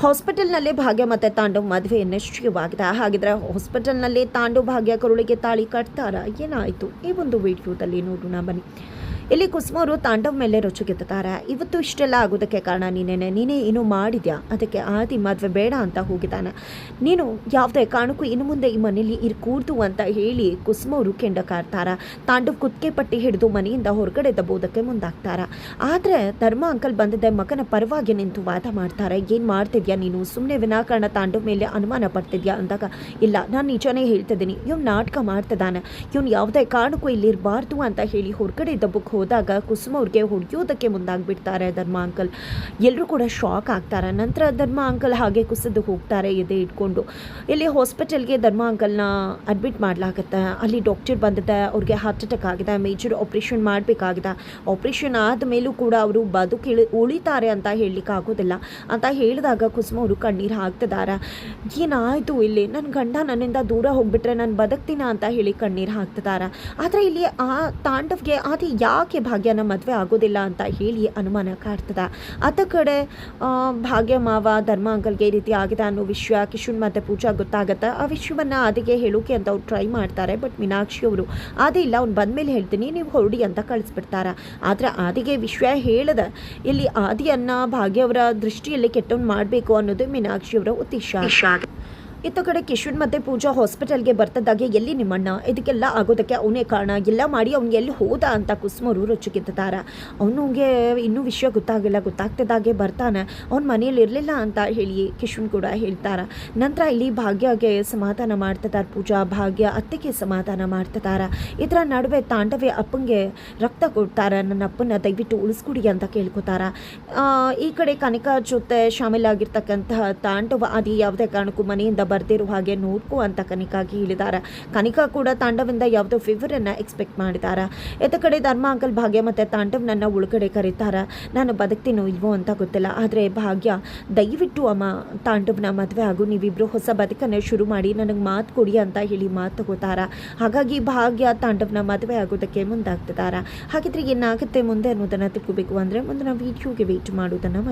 ಹಾಸ್ಪಿಟಲ್ನಲ್ಲೇ ಭಾಗ್ಯ ಮತ್ತು ತಾಂಡವ್ ಮದುವೆ ನಿಶ್ಚಯವಾಗಿದೆ. ಹಾಗಿದ್ರೆ ಹಾಸ್ಪಿಟಲ್ನಲ್ಲೇ ತಾಂಡವ್ ಭಾಗ್ಯ ಕರುಳಿಗೆ ತಾಳಿ ಕಟ್ತಾರಾ? ಏನಾಯಿತು ಈ ಒಂದು ವಿಡಿಯೋದಲ್ಲಿ ನೋಡೋಣ ಬನ್ನಿ. ಇಲ್ಲಿ ಕುಸುಮ ಅವರು ತಾಂಡವ್ ಮೇಲೆ ರೊಚ್ಚಿಗೆತ್ತಾರೆ. ಇವತ್ತು ಇಷ್ಟೆಲ್ಲ ಆಗೋದಕ್ಕೆ ಕಾರಣ ನೀನೇ ಏನು ಮಾಡಿದ್ಯಾ, ಅದಕ್ಕೆ ಆದಿ ಮದುವೆ ಬೇಡ ಅಂತ ಹೋಗಿದ್ದಾನೆ. ನೀನು ಯಾವುದೇ ಕಾರಣಕ್ಕೂ ಇನ್ನು ಮುಂದೆ ಈ ಮನೇಲಿ ಕೂರ್ದು ಅಂತ ಹೇಳಿ ಕುಸುಮ ಅವರು ಕೆಂಡ ಕಾರ್ತಾರ. ತಾಂಡವ್ ಕುತ್ತಿಗೆ ಪಟ್ಟಿ ಹಿಡಿದು ಮನೆಯಿಂದ ಹೊರಗಡೆ ದಬ್ಬೋದಕ್ಕೆ ಮುಂದಾಗ್ತಾರ. ಆದರೆ ಧರ್ಮ ಅಂಕಲ್ ಬಂದಿದ್ದೆ ಮಗನ ಪರವಾಗಿ ನಿಂತು ವಾದ ಮಾಡ್ತಾರೆ. ಏನು ಮಾಡ್ತಿದ್ಯಾ ನೀನು, ಸುಮ್ಮನೆ ವಿನಾಕಾರಣ ತಾಂಡವ್ ಮೇಲೆ ಅನುಮಾನ ಪಡ್ತಿದ್ಯಾ ಅಂದಾಗ, ಇಲ್ಲ ನಾನು ನಿಜನೇ ಹೇಳ್ತಿದ್ದೀನಿ, ಇವ್ನು ನಾಟಕ ಮಾಡ್ತಿದ್ದಾನೆ, ಇವ್ನು ಯಾವುದೇ ಕಾರಣಕ್ಕೂ ಇಲ್ಲಿರಬಾರ್ದು ಅಂತ ಹೇಳಿ ಹೊರಗಡೆ ದಬ್ಬಕ್ಕೆ ಹೋದಾಗ ಕುಸುಮ ಅವ್ರಿಗೆ ಹೊಡೆಯೋದಕ್ಕೆ ಮುಂದಾಗ್ಬಿಡ್ತಾರೆ ಧರ್ಮ ಅಂಕಲ್. ಎಲ್ಲರೂ ಕೂಡ ಶಾಕ್ ಆಗ್ತಾರೆ. ನಂತರ ಧರ್ಮ ಅಂಕಲ್ ಹಾಗೆ ಕುಸಿದು ಹೋಗ್ತಾರೆ ಎದೆ ಇಟ್ಕೊಂಡು. ಇಲ್ಲಿ ಹಾಸ್ಪಿಟಲ್ಗೆ ಧರ್ಮ ಅಂಕಲ್ನ ಅಡ್ಮಿಟ್ ಮಾಡಲಾಗುತ್ತೆ. ಅಲ್ಲಿ ಡಾಕ್ಟರ್ ಬಂದಿದೆ, ಅವ್ರಿಗೆ ಹಾರ್ಟ್ ಅಟ್ಯಾಕ್ ಆಗಿದೆ, ಮೇಜರ್ ಆಪ್ರೇಷನ್ ಮಾಡಬೇಕಾಗಿದೆ. ಆಪ್ರೇಷನ್ ಆದ ಮೇಲೂ ಕೂಡ ಅವರು ಉಳಿತಾರೆ ಅಂತ ಹೇಳಲಿಕ್ಕೆ ಆಗೋದಿಲ್ಲ ಅಂತ ಹೇಳಿದಾಗ ಕುಸುಮ ಅವರು ಕಣ್ಣೀರು ಹಾಕ್ತಿದ್ದಾರೆ. ಏನಾಯಿತು ಇಲ್ಲಿ, ನನ್ನ ಗಂಡ ನನ್ನಿಂದ ದೂರ ಹೋಗ್ಬಿಟ್ರೆ ನಾನು ಬದುಕ್ತೀನ ಅಂತ ಹೇಳಿ ಕಣ್ಣೀರು ಹಾಕ್ತಿದ್ದಾರೆ. ಆದರೆ ಇಲ್ಲಿ ಆ ತಾಂಡವ್ಗೆ ಅದು ಯಾಕೆ ಭಾಗ್ಯನ ಮದುವೆ ಆಗೋದಿಲ್ಲ ಅಂತ ಹೇಳಿ ಅನುಮಾನ ಕಾಡ್ತದೆ. ಅದ ಕಡೆ ಭಾಗ್ಯ ಮಾವ ಧರ್ಮ ಅಂಕಲ್ಗೆ ಈ ರೀತಿ ಆಗಿದೆ ಅನ್ನೋ ವಿಷಯ ಕಿಶನ್ ಮತ್ತು ಪೂಜಾ ಗೊತ್ತಾಗುತ್ತೆ. ಆ ವಿಷಯವನ್ನು ಆದಿಗೆ ಹೇಳೋಕೆ ಅಂತ ಅವ್ರು ಟ್ರೈ ಮಾಡ್ತಾರೆ. ಬಟ್ ಮೀನಾಕ್ಷಿ ಅವರು ಆದಿ ಇಲ್ಲ, ಅವ್ನು ಬಂದಮೇಲೆ ಹೇಳ್ತೀನಿ ನೀವು ಹೊರಡಿ ಅಂತ ಕಳಿಸ್ಬಿಡ್ತಾರೆ. ಆದರೆ ಆದಿಗೆ ವಿಷಯ ಹೇಳದೆ ಇಲ್ಲಿ ಆದಿಯನ್ನು ಭಾಗ್ಯವರ ದೃಷ್ಟಿಯಲ್ಲಿ ಕೆಟ್ಟವನು ಮಾಡಬೇಕು ಅನ್ನೋದು ಮೀನಾಕ್ಷಿಯವರ ಉದ್ದೇಶ. ಇತ್ತ ಕಡೆ ಕಿಶನ್ ಮತ್ತು ಪೂಜಾ ಹಾಸ್ಪಿಟಲ್ಗೆ ಬರ್ತದಾಗೆ ಎಲ್ಲಿ ನಿಮ್ಮಣ್ಣ, ಇದಕ್ಕೆಲ್ಲ ಆಗೋದಕ್ಕೆ ಅವನೇ ಕಾರಣ, ಎಲ್ಲ ಮಾಡಿ ಅವ್ನಿಗೆ ಎಲ್ಲಿ ಹೋದ ಅಂತ ಕುಸುಮರು ರೊಚ್ಚಿಗೆತ್ತಾರೆ. ಅವನಿಗೆ ಇನ್ನೂ ವಿಷಯ ಗೊತ್ತಾಗ್ತಿದ್ದಾಗೆ ಬರ್ತಾನೆ, ಅವ್ನ ಮನೆಯಲ್ಲಿ ಇರಲಿಲ್ಲ ಅಂತ ಹೇಳಿ ಕಿಶನ್ ಕೂಡ ಹೇಳ್ತಾರೆ. ನಂತರ ಇಲ್ಲಿ ಭಾಗ್ಯಗೆ ಸಮಾಧಾನ ಮಾಡ್ತಿದ್ದಾರೆ ಪೂಜಾ, ಭಾಗ್ಯ ಅತ್ತೆಗೆ ಸಮಾಧಾನ ಮಾಡ್ತಿದ್ದಾರೆ. ಇದರ ನಡುವೆ ತಾಂಡವೇ ಅಪ್ಪಂಗೆ ರಕ್ತ ಕೊಡ್ತಾರೆ, ನನ್ನ ಅಪ್ಪನ ದಯವಿಟ್ಟು ಉಳಿಸ್ಕೊಡಿ ಅಂತ ಕೇಳ್ಕೊತಾರೆ. ಈ ಕಡೆ ಕನಿಕಾ ಜೊತೆ ಶಾಮೀಲಾಗಿರ್ತಕ್ಕಂತಹ ತಾಂಡವ ಅದು ಯಾವುದೇ ಕಾರಣಕ್ಕೂ ಮನೆಯಿಂದ ಬರ್ದಿರೋ ಹಾಗೆ ನೋಡ್ಕೋ ಅಂತ ಕನಿಕಾಗಿ ಹೇಳಿದ್ದಾರೆ. ಕನಿಕಾ ಕೂಡ ತಾಂಡವಿಂದ ಯಾವುದೋ ಫೇವರನ್ನು ಎಕ್ಸ್ಪೆಕ್ಟ್ ಮಾಡಿದ್ದಾರೆ. ಎತ್ತ ಕಡೆ ಧರ್ಮ ಅಂಕಲ್ ಭಾಗ್ಯ ಮತ್ತು ತಾಂಡವ್ನನ್ನು ಒಳಗಡೆ ಕರೀತಾರೆ. ನಾನು ಬದುಕ್ತೀನೋ ಇಲ್ವೋ ಅಂತ ಗೊತ್ತಿಲ್ಲ, ಆದರೆ ಭಾಗ್ಯ ದಯವಿಟ್ಟು ಅಮ್ಮ ತಾಂಡವ್ನ ಮದುವೆ ಆಗು, ನೀವಿಬ್ಬರು ಹೊಸ ಬದುಕನ್ನು ಶುರು ಮಾಡಿ ನನಗೆ ಮಾತು ಕೊಡಿ ಅಂತ ಹೇಳಿ ಮಾತು ತಗೋತಾರೆ. ಹಾಗಾಗಿ ಭಾಗ್ಯ ತಾಂಡವ್ನ ಮದುವೆ ಆಗೋದಕ್ಕೆ ಮುಂದಾಗ್ತಿದ್ದಾರೆ. ಹಾಗಿದ್ರೆ ಏನಾಗುತ್ತೆ ಮುಂದೆ ಅನ್ನೋದನ್ನು ತಿಳ್ಕೋಬೇಕು ಅಂದರೆ ಮುಂದಿನ ವಿಡಿಯೋಗೆ ವೇಟ್ ಮಾಡೋದನ್ನು